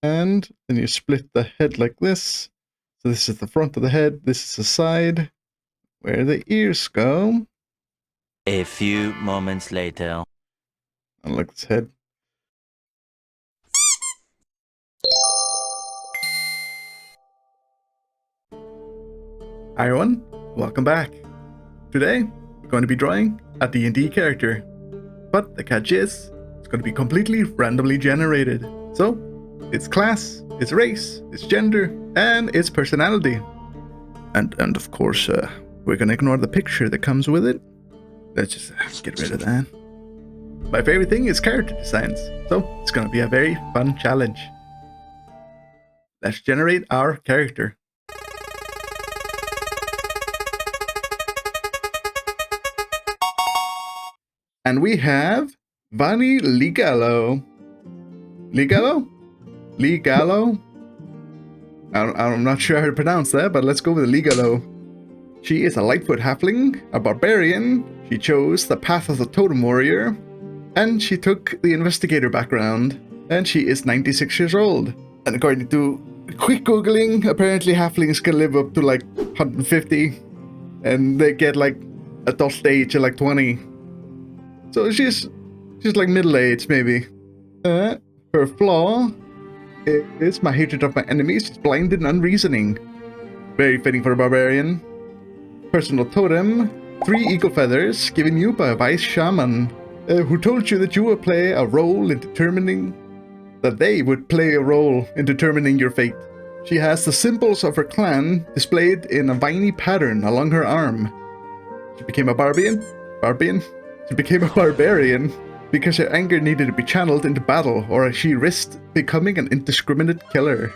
And then you split the head like this. So this is the front of the head, this is the side, where the ears go. A few moments later. Unlike this head. Hi everyone, welcome back. Today, we're going to be drawing a D&D character. But the catch is, it's going to be completely randomly generated. So, its class, its race, its gender, and its personality. And of course, we're going to ignore the picture that comes with it. Let's just get rid of that. My favorite thing is character designs, so it's going to be a very fun challenge. Let's generate our character. And we have Vani Ligalo. Ligalo? Ligalo? I'm not sure how to pronounce that, but let's go with Ligalo. She is a Lightfoot halfling, a barbarian. She chose the path of the totem warrior, and she took the investigator background, and she is 96 years old. And according to quick googling, apparently halflings can live up to like 150, and they get like adult age at like 20. So she's like middle-aged, maybe. Her flaw is my hatred of my enemies. She's blind and unreasoning. Very fitting for a barbarian. Personal totem, 3 eagle feathers given you by a wise shaman, who told you that you would play a role in determining that they would play a role in determining your fate. She has the symbols of her clan displayed in a viney pattern along her arm. She became a She became a barbarian because her anger needed to be channeled into battle, or she risked becoming an indiscriminate killer.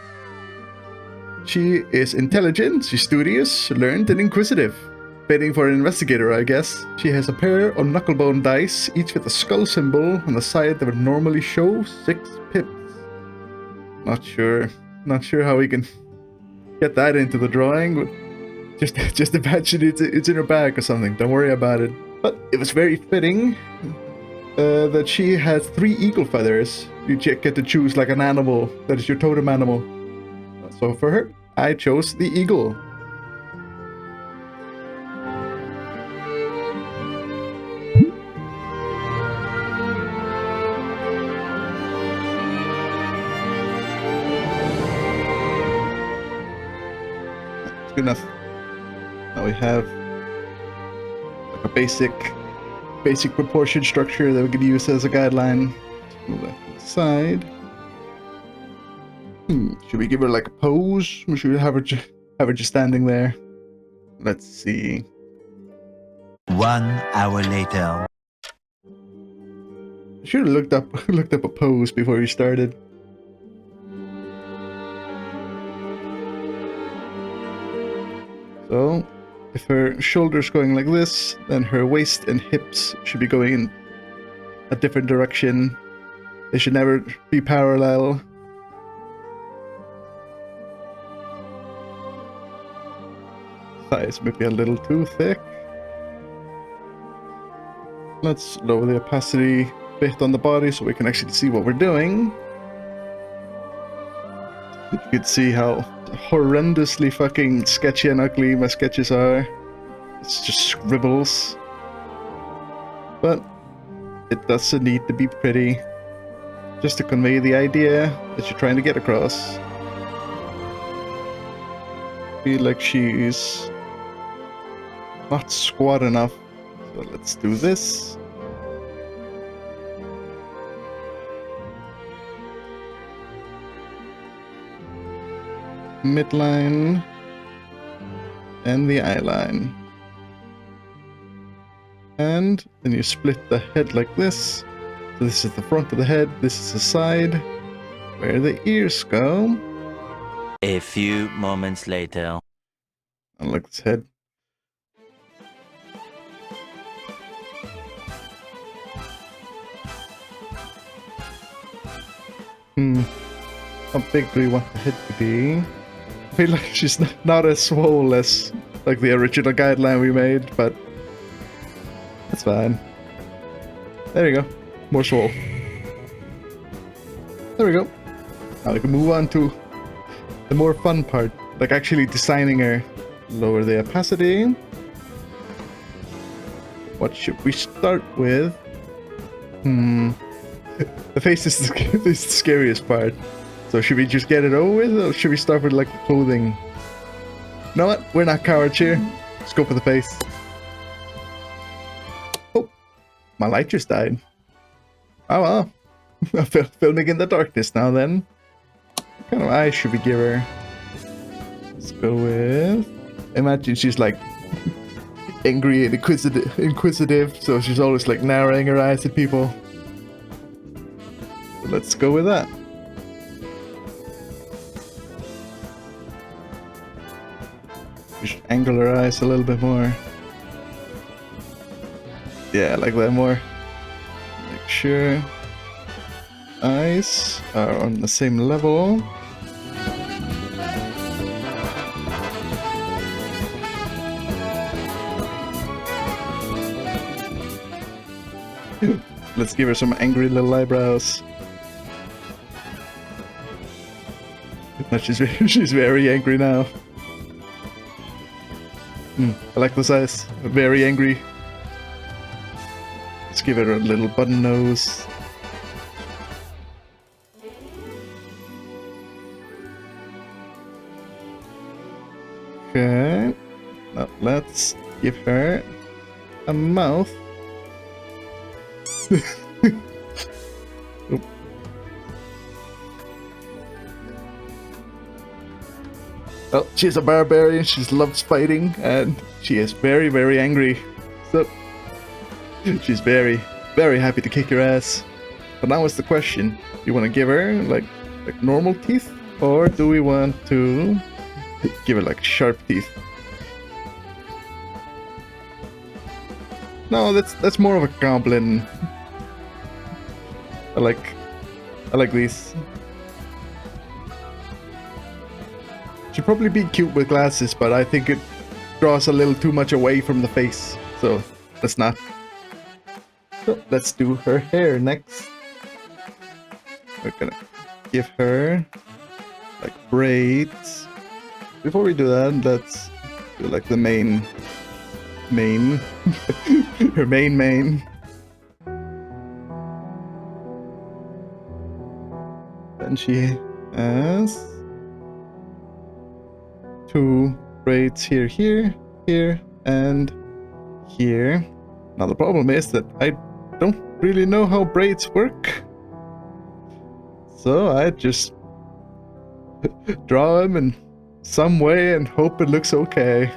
She is intelligent, she's studious, learned, and inquisitive. Fitting for an investigator, I guess. She has a pair of knucklebone dice, each with a skull symbol on the side that would normally show 6 pips. Not sure how we can get that into the drawing, but just imagine it's in her bag or something. Don't worry about it. But it was very fitting that she has 3 eagle feathers. You get to choose like an animal that is your totem animal. So for her, I chose the eagle. That's good enough. Now we have like a basic proportion structure that we could use as a guideline. Move that to the side. Should we give her like a pose, or should we have her just standing there? Let's see. 1 hour later. I should have looked up a pose before we started. So, if her shoulders going like this, then her waist and hips should be going in a different direction. They should never be parallel. Thighs might be a little too thick. Let's lower the opacity a bit on the body so we can actually see what we're doing. You can see how horrendously fucking sketchy and ugly my sketches are. It's just scribbles. But it doesn't need to be pretty. Just to convey the idea that you're trying to get across. Feel like she's not squat enough. So let's do this. Midline and the eye line. And then you split the head like this. So this is the front of the head, this is the side, where the ears go. A few moments later. Unlike this head. How big do we want the head to be? I feel like she's not as swole as like the original guideline we made, but that's fine. There you go. More swole. There we go. Now we can move on to the more fun part, like actually designing her. Lower the opacity. What should we start with? The face is the scariest part. So should we just get it over with, or should we start with like the clothing? You know what? We're not cowards here. Let's go for the face. Oh, my light just died. Oh well. I'm filming in the darkness now then. What kind of eyes should we give her? Let's go with... Imagine she's like angry and inquisitive, so she's always like narrowing her eyes at people. So let's go with that. Just angle her eyes a little bit more. Yeah, I like that more. Make sure eyes are on the same level. Let's give her some angry little eyebrows. She's very angry now. I like those eyes. Very angry. Let's give her a little button nose. Okay. Now let's give her a mouth. Oop. Well, she's a barbarian, she loves fighting, and she is very, very angry. So, she's very, very happy to kick your ass. But now is the question, do you want to give her, like normal teeth? Or do we want to give her, like, sharp teeth? No, that's more of a goblin. I like these. She'd probably be cute with glasses, but I think it draws a little too much away from the face. So let's not. So let's do her hair next. We're gonna give her like braids. Before we do that, let's do like the main her main. And she has 2 braids here, and here. Now the problem is that I don't really know how braids work, so I just draw them in some way and hope it looks okay.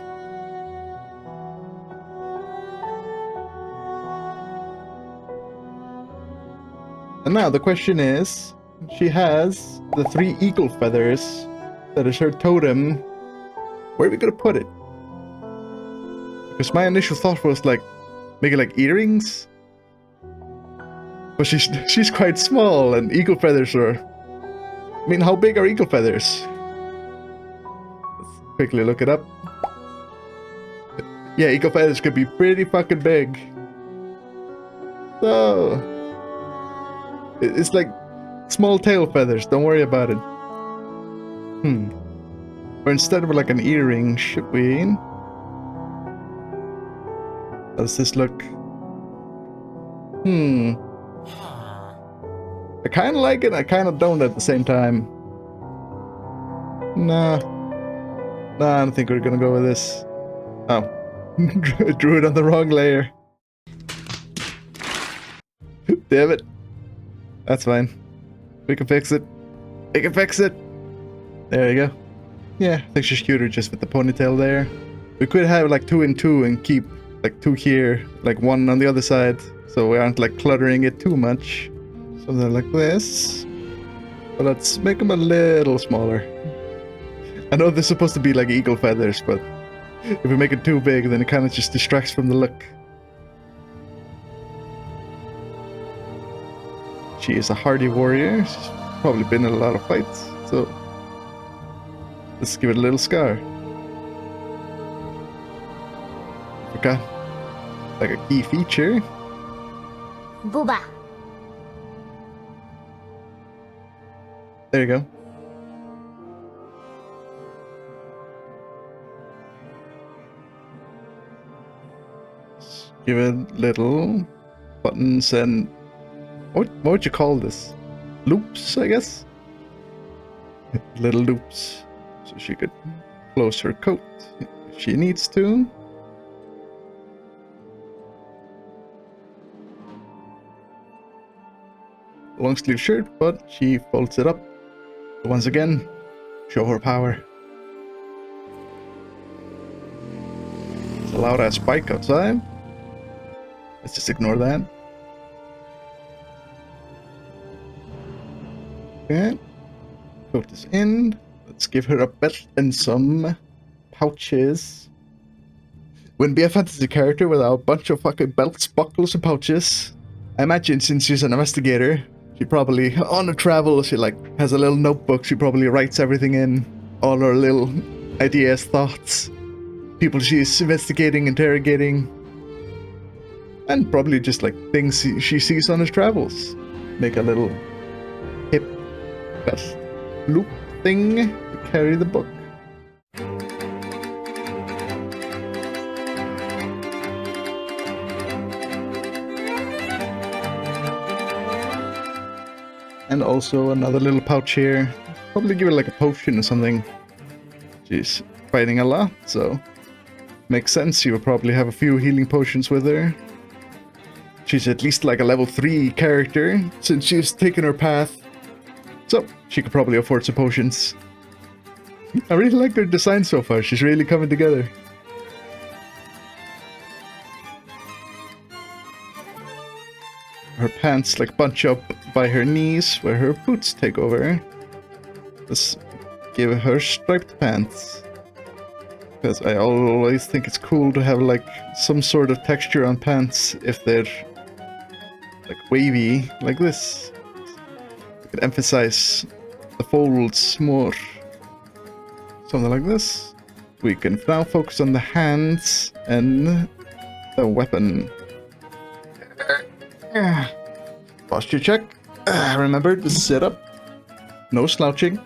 And now the question is, she has the 3 eagle feathers. That is her totem. Where are we gonna put it? Because my initial thought was like, make it like earrings. But she's quite small, and eagle feathers are... I mean, how big are eagle feathers? Let's quickly look it up. Yeah, eagle feathers could be pretty fucking big. So... it's like small tail feathers, don't worry about it. Or instead of like an earring, should we? How does this look? I kind of like it, I kind of don't at the same time. Nah, I don't think we're gonna go with this. Oh, drew it on the wrong layer. Damn it. That's fine. We can fix it. We can fix it. There you go. Yeah, I think she's cuter just with the ponytail there. We could have like 2 and 2 and keep like 2 here, like 1 on the other side, so we aren't like cluttering it too much. Something like this. But let's make them a little smaller. I know they're supposed to be like eagle feathers, but if we make it too big, then it kind of just distracts from the look. She is a hardy warrior. She's probably been in a lot of fights, so let's give it a little scar. Forgot like a key feature. Booba. There you go. Give it little buttons and what would you call this? Loops, I guess. Little loops, so she could close her coat if she needs to. Long sleeve shirt, but she folds it up. Once again, show her power. It's a loud ass spike outside. Let's just ignore that. Okay. Coat is in. Let's give her a belt and some pouches. Wouldn't be a fantasy character without a bunch of fucking belts, buckles, and pouches. I imagine since she's an investigator, she probably, on a travel, she like has a little notebook. She probably writes everything in, all her little ideas, thoughts, people she's investigating, interrogating, and probably just like things she sees on her travels. Make a little hip belt loop thing to carry the book. And also another little pouch here. Probably give her like a potion or something. She's fighting a lot, so makes sense. She will probably have a few healing potions with her. She's at least like a level 3 character since she's taken her path. So she could probably afford some potions. I really like her design so far. She's really coming together. Her pants like bunch up by her knees where her boots take over. Let's give her striped pants. Because I always think it's cool to have like some sort of texture on pants if they're like wavy like this. You could emphasize the folds more. Something like this. We can now focus on the hands and the weapon. Posture check. Remember to sit up. No slouching.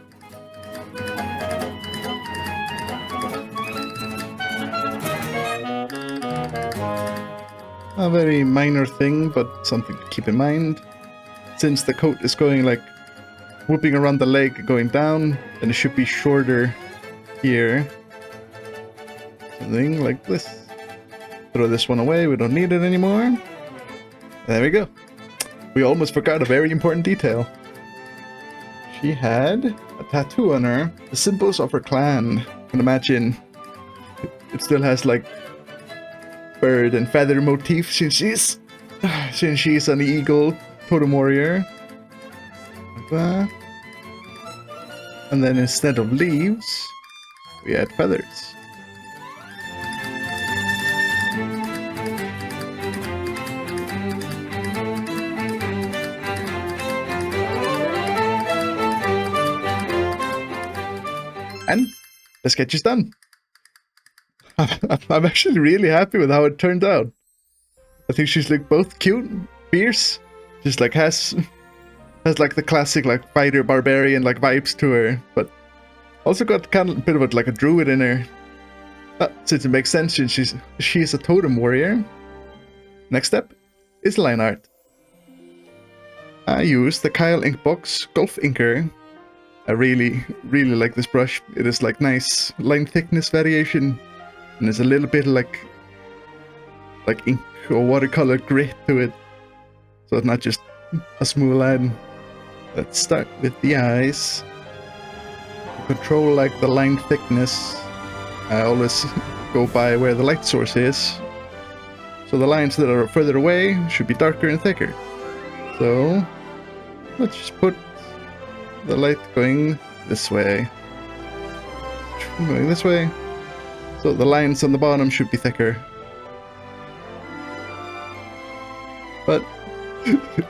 A very minor thing, but something to keep in mind. Since the coat is going like whooping around the leg going down, then it should be shorter here. Something like this. Throw this one away, we don't need it anymore. There we go. We almost forgot a very important detail. She had a tattoo on her, the symbols of her clan. You can imagine it still has like bird and feather motif since she's an eagle totem warrior. Like that. And then instead of leaves, we had feathers. And the sketch is done. I'm actually really happy with how it turned out. I think she's like both cute, fierce, just like has like the classic like fighter barbarian like vibes to her, but also got kind of a bit of like a druid in her. Since it makes sense, since she's a totem warrior. Next step is line art. I use the Kyle Inkbox Golf Inker. I really like this brush. It is like nice line thickness variation, and there's a little bit like ink or watercolor grit to it, so it's not just a smooth line. Let's start with the eyes. Control like the line thickness. I always go by where the light source is, so the lines that are further away should be darker and thicker. So let's just put the light going this way. Going this way. So the lines on the bottom should be thicker. But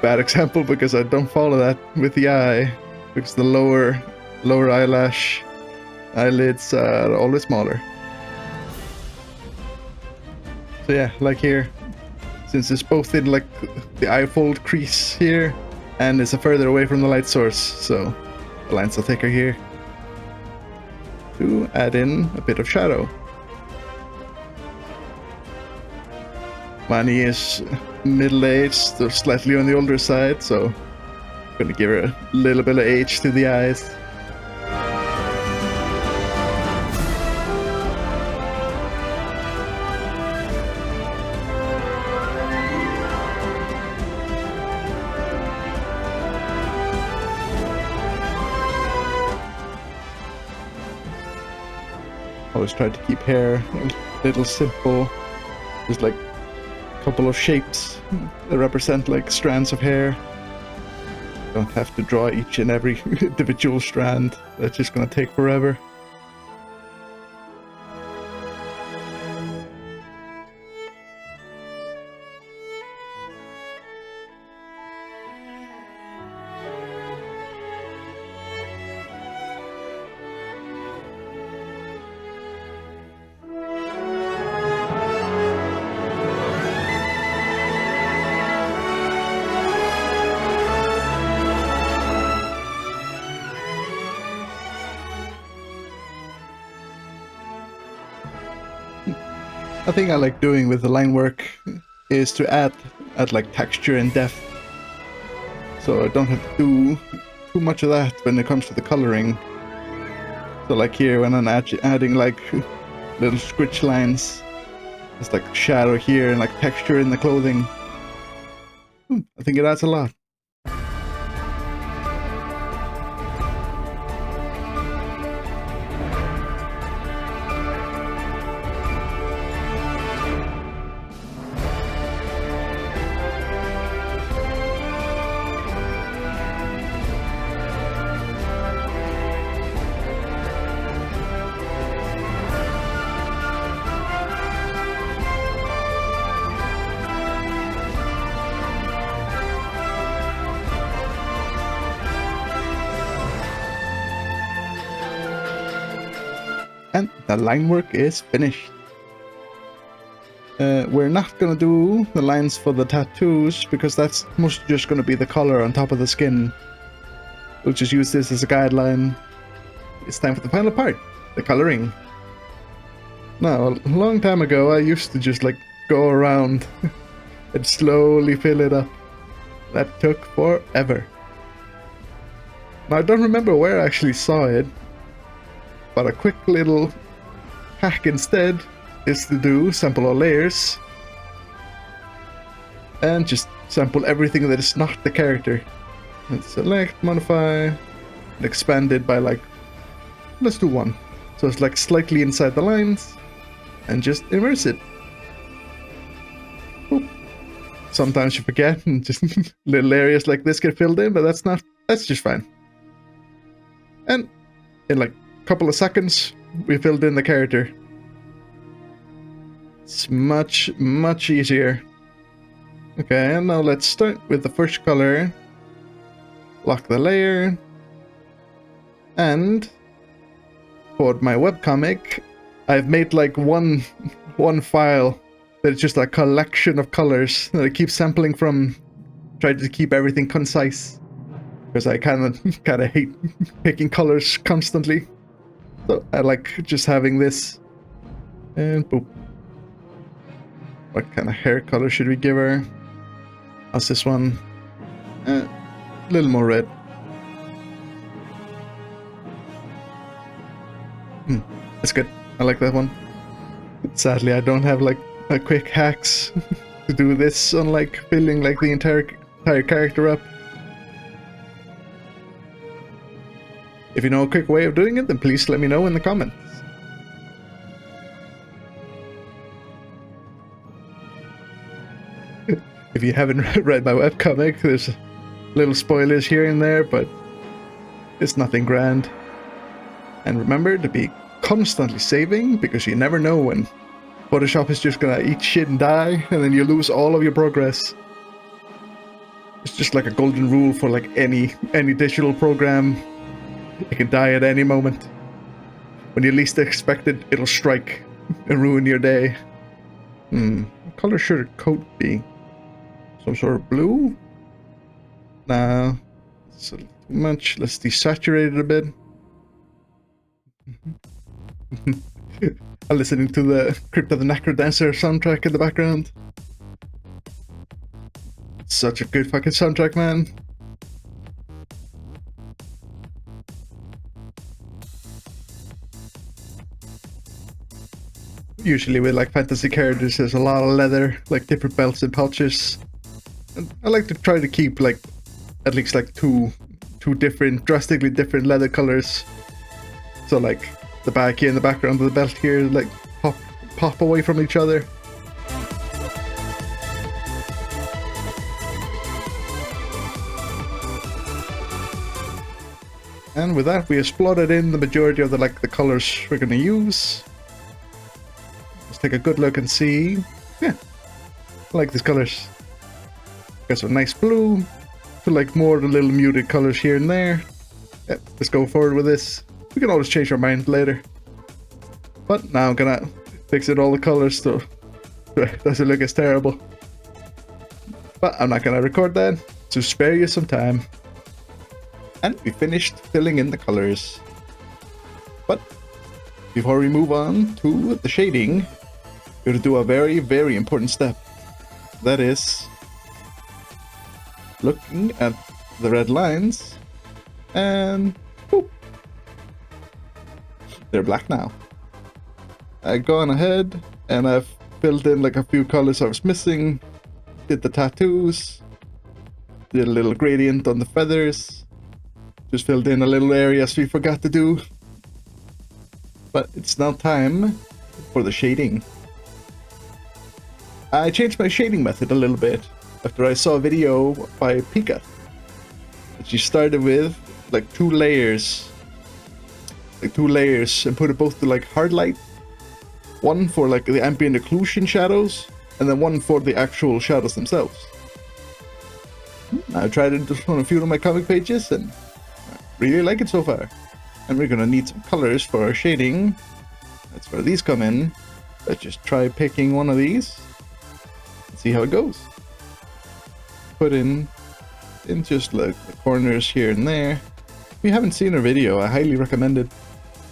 bad example because I don't follow that with the eye. Because the lower eyelids are always smaller. So yeah, like here. Since it's both in like the eye fold crease here, and it's further away from the light source, so the lines are thicker here. To add in a bit of shadow. Vani is middle-aged, or slightly on the older side, so I'm gonna give her a little bit of age to the eyes. Always try to keep hair a little simple, just like a couple of shapes that represent like strands of hair. Don't have to draw each and every individual strand. That's just gonna take forever. The thing I like doing with the line work is to add like texture and depth, so I don't have to do too much of that when it comes to the coloring. So like here, when I'm adding like little scritch lines, it's like shadow here and like texture in the clothing. I think it adds a lot. And the line work is finished. We're not gonna do the lines for the tattoos because that's mostly just gonna be the color on top of the skin. We'll just use this as a guideline. It's time for the final part, the coloring. Now, a long time ago I used to just like go around and slowly fill it up. That took forever. Now I don't remember where I actually saw it, but a quick little hack instead is to do sample all layers and just sample everything that is not the character. And select, modify, and expand it by like, let's do 1. So it's like slightly inside the lines and just immerse it. Boop. Sometimes you forget and just little areas like this get filled in, but that's just fine. And in like couple of seconds we filled in the character. It's much easier. Okay, and now let's start with the first color. Lock the layer, and for my webcomic I've made like one file that's just a collection of colors that I keep sampling from. Try to keep everything concise because I kind of hate picking colors constantly. So I like just having this. And boop. What kind of hair color should we give her? How's this one? A little more red. That's good. I like that one. Sadly, I don't have like a quick hacks to do this, unlike filling like the entire character up. If you know a quick way of doing it, then please let me know in the comments. If you haven't read my webcomic, there's little spoilers here and there, but it's nothing grand. And remember to be constantly saving, because you never know when Photoshop is just gonna eat shit and die, and then you lose all of your progress. It's just like a golden rule for like any digital program. It can die at any moment. When you least expect it, it'll strike and ruin your day. What color should a coat be? Some sort of blue? Nah, it's a little too much. Let's desaturate it a bit. I'm listening to the Crypt of the Necrodancer soundtrack in the background. Such a good fucking soundtrack, man. Usually with like fantasy characters, there's a lot of leather, like different belts and pouches. And I like to try to keep like at least like two different, drastically different leather colors. So like the back here and the background of the belt here, like pop away from each other. And with that, we have plotted in the majority of the colors we're gonna use. Let's take a good look and see. Yeah, I like these colors. Got some nice blue. Feel like more of the little muted colors here and there. Yeah, let's go forward with this. We can always change our mind later. But now I'm gonna fix it all the colors so it doesn't look as terrible. But I'm not gonna record that to spare you some time. And we finished filling in the colors. But before we move on to the shading, we're gonna do a very, very important step. That is looking at the red lines and boop, they're black now. I've gone ahead and I've filled in like a few colors I was missing, did the tattoos, did a little gradient on the feathers, just filled in a little areas we forgot to do. But it's now time for the shading. I changed my shading method a little bit after I saw a video by Pikat. She started with like two layers and put it both to like hard light. One for like the ambient occlusion shadows and then one for the actual shadows themselves. I tried it on a few of my comic pages and I really like it so far. And we're gonna need some colors for our shading. That's where these come in. Let's just try picking one of these and see how it goes. Put in just like the corners here and there. If you haven't seen her video, I highly recommend it.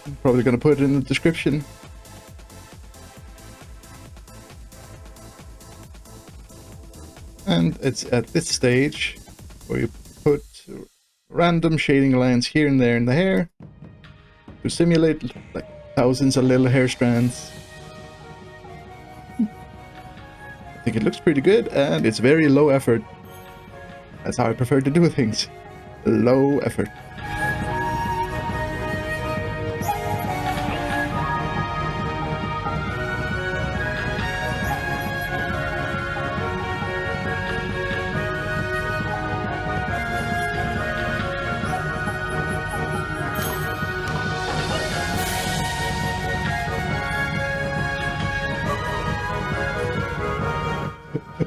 I'm probably gonna put it in the description. And it's at this stage where you put random shading lines here and there in the hair to simulate like thousands of little hair strands. I think it looks pretty good and it's very low effort. That's how I prefer to do things. Low effort.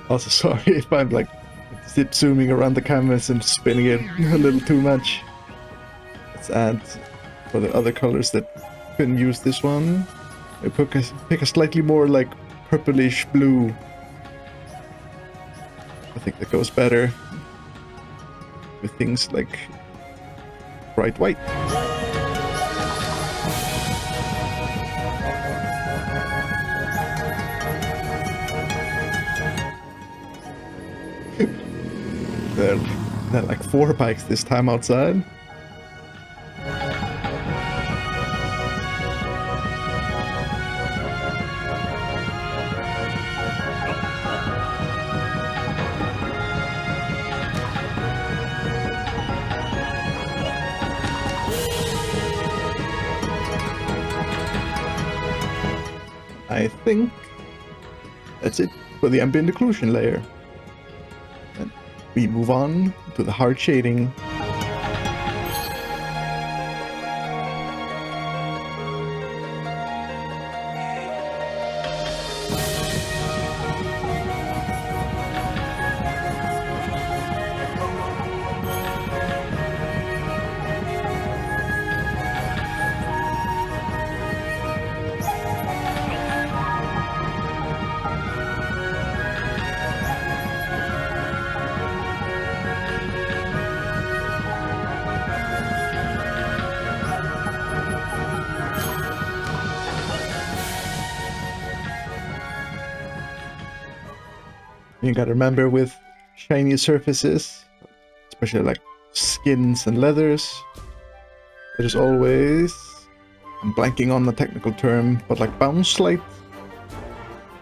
Also, sorry if I'm like zip zooming around the canvas and spinning it a little too much. Let's add for the other colors that couldn't use this one. I pick a slightly more like purplish blue. I think that goes better with things like bright white. There are like 4 bikes this time outside. I think that's it for the ambient occlusion layer. And we move on to the hard shading. You gotta remember with shiny surfaces, especially like skins and leathers. There's always, I'm blanking on the technical term, but like bounce light.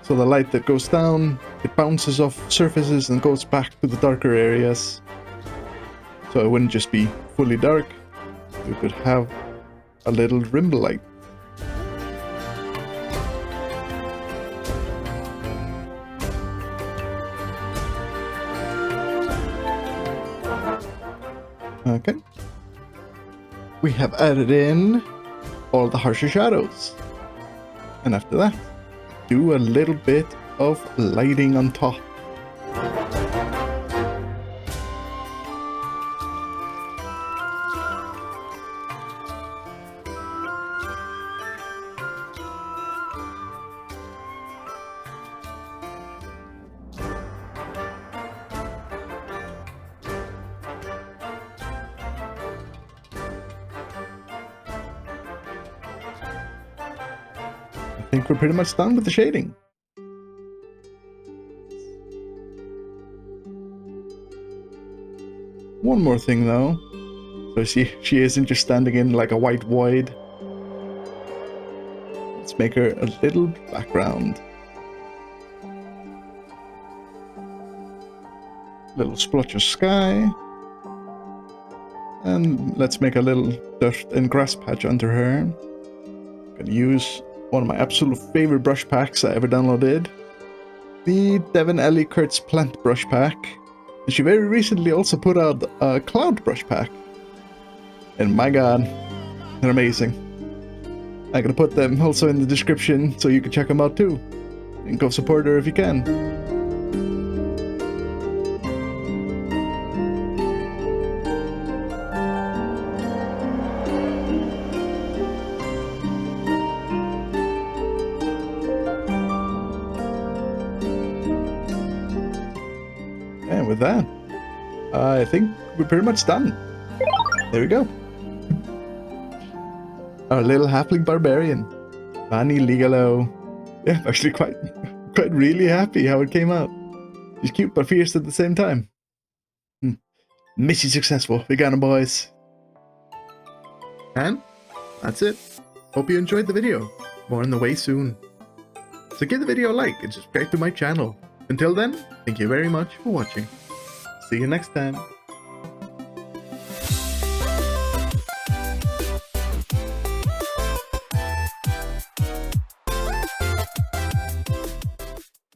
So the light that goes down, it bounces off surfaces and goes back to the darker areas. So it wouldn't just be fully dark, you could have a little rim light. Okay. We have added in all the harsher shadows. And after that, do a little bit of lighting on top. I think we're pretty much done with the shading. One more thing though. So she isn't just standing in like a white void. Let's make her a little background. Little splotch of sky. And let's make a little dirt and grass patch under her. Gonna use one of my absolute favorite brush packs I ever downloaded. The Devon Ellie Kurtz Plant Brush Pack. And she very recently also put out a Cloud Brush Pack. And my god, they're amazing. I'm gonna put them also in the description so you can check them out too. And go support her if you can. And with that, I think we're pretty much done. There we go. Our little halfling barbarian, Vani Ligalo. Yeah, I'm actually quite really happy how it came out. She's cute but fierce at the same time. Mission successful, Vagabond boys. And that's it. Hope you enjoyed the video. More on the way soon. So give the video a like and subscribe to my channel. Until then, thank you very much for watching. See you next time.